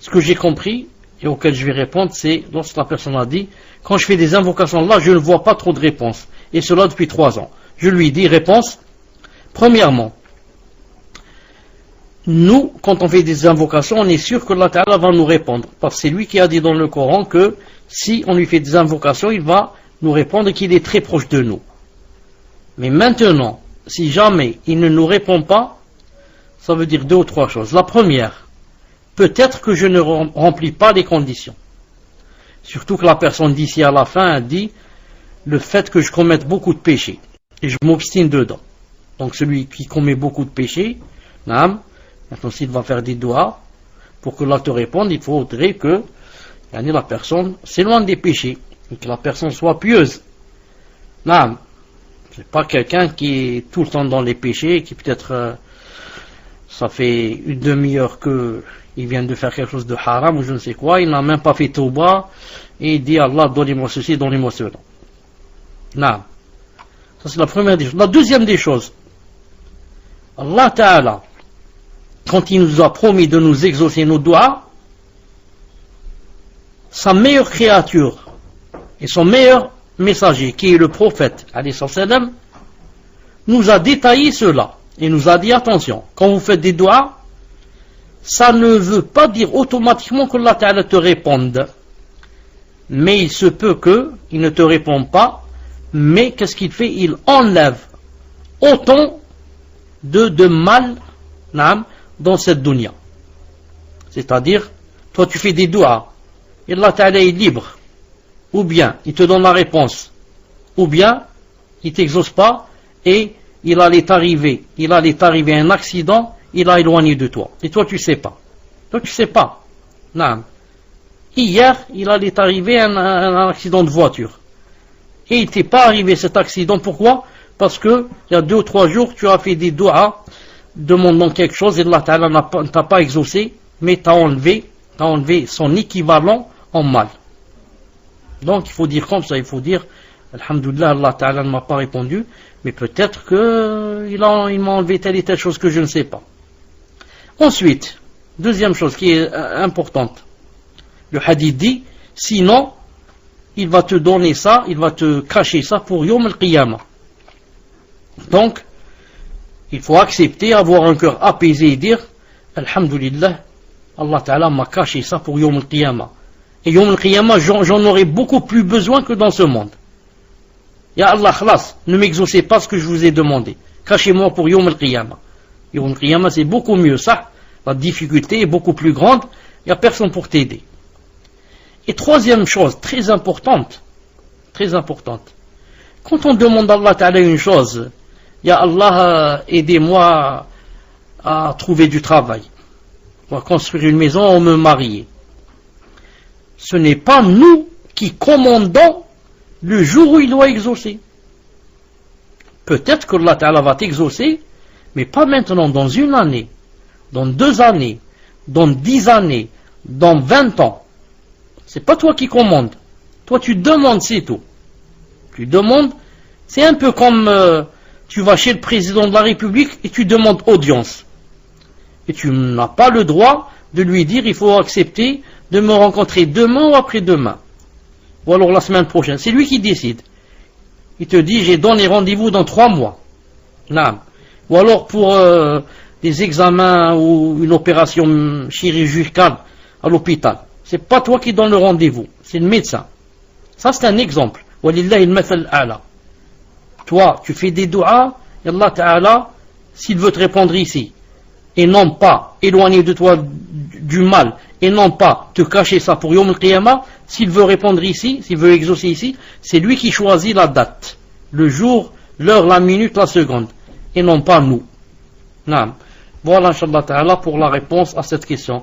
Ce que j'ai compris et auquel je vais répondre, c'est lorsque la personne a dit, quand je fais des invocations là, je ne vois pas trop de réponses. Et cela depuis 3 ans. Je lui dis, réponse, premièrement, nous, quand on fait des invocations, on est sûr que Allah Ta'ala va nous répondre. Parce que c'est lui qui a dit dans le Coran que si on lui fait des invocations, il va nous répondre et qu'il est très proche de nous. Mais maintenant, si jamais il ne nous répond pas, ça veut dire 2 ou 3 choses. La première, peut-être que je ne remplis pas les conditions. Surtout que la personne d'ici à la fin a dit le fait que je commette beaucoup de péchés et je m'obstine dedans. Donc celui qui commet beaucoup de péchés, maintenant s'il va faire des doigts pour que Allah te réponde, il faudrait que la personne s'éloigne des péchés et que la personne soit pieuse. C'est pas quelqu'un qui est tout le temps dans les péchés, qui peut-être ça fait une demi-heure qu'il vient de faire quelque chose de haram ou je ne sais quoi, il n'a même pas fait tauba et il dit Allah donnez-moi ceci, donnez-moi cela. Ça c'est la première des choses. La deuxième des choses, Allah Ta'ala, quand il nous a promis de nous exaucer nos doigts, sa meilleure créature et son meilleur messager, qui est le prophète, nous a détaillé cela et nous a dit attention, quand vous faites des doigts, ça ne veut pas dire automatiquement que Allah Ta'ala te réponde, mais il se peut qu'il ne te réponde pas, mais qu'est-ce qu'il fait? Il enlève autant de mal dans cette dunya. C'est-à-dire, toi tu fais des doigts, et Allah Ta'ala est libre, ou bien il te donne la réponse, ou bien il ne t'exauce pas, et il allait t'arriver un accident, il a éloigné de toi. Et toi tu sais pas. Toi tu sais pas. Hier, il allait t'arriver un accident de voiture. Et il t'est pas arrivé cet accident. Pourquoi? Parce que il y a 2 ou 3 jours, tu as fait des doigts demandant quelque chose et Allah Ta'ala ne t'a pas exaucé, mais t'as enlevé son équivalent en mal. Donc il faut dire comme ça, il faut dire Alhamdulillah, Allah Ta'ala ne m'a pas répondu, mais peut-être qu'il m'a enlevé telle et telle chose que je ne sais pas. Ensuite, deuxième chose qui est importante, le hadith dit, sinon, il va te donner ça, il va te cacher ça pour Yawm al-Qiyamah. Donc, il faut accepter, avoir un cœur apaisé et dire, Alhamdulillah, Allah Ta'ala m'a caché ça pour Yawm al-Qiyamah. Et Yawm al-Qiyamah, j'en aurai beaucoup plus besoin que dans ce monde. Ya Allah, khlas, ne m'exaucez pas ce que je vous ai demandé. Cachez-moi pour Yawm al-Qiyamah. Yawm al-Qiyamah, c'est beaucoup mieux, ça. La difficulté est beaucoup plus grande, il n'y a personne pour t'aider. Et troisième chose, très importante, quand on demande à Allah Ta'ala une chose, Ya Allah, aidez-moi à trouver du travail, ou à construire une maison, ou me marier. Ce n'est pas nous qui commandons le jour où il doit exaucer. Peut-être que Allah Ta'ala va t'exaucer, mais pas maintenant, dans 1 année, dans 2 années, dans 10 années, dans 20 ans. C'est pas toi qui commandes. Toi tu demandes, c'est tout. Tu demandes, c'est un peu comme tu vas chez le président de la République et tu demandes audience. Et tu n'as pas le droit de lui dire il faut accepter de me rencontrer demain ou après-demain. Ou alors la semaine prochaine. C'est lui qui décide. Il te dit j'ai donné rendez-vous dans 3 mois. Ou alors pour des examens ou une opération chirurgicale à l'hôpital. C'est pas toi qui donne le rendez-vous, c'est le médecin. Ça c'est un exemple. Walillahi al-mathal a'la. Toi, tu fais des doigts, et Allah Ta'ala, s'il veut te répondre ici, et non pas éloigner de toi du mal, et non pas te cacher ça pour Yawm al-Qiyamah, s'il veut répondre ici, s'il veut exaucer ici, c'est lui qui choisit la date, le jour, l'heure, la minute, la seconde, et non pas nous. Voilà, Inch'Allah Ta'ala, pour la réponse à cette question.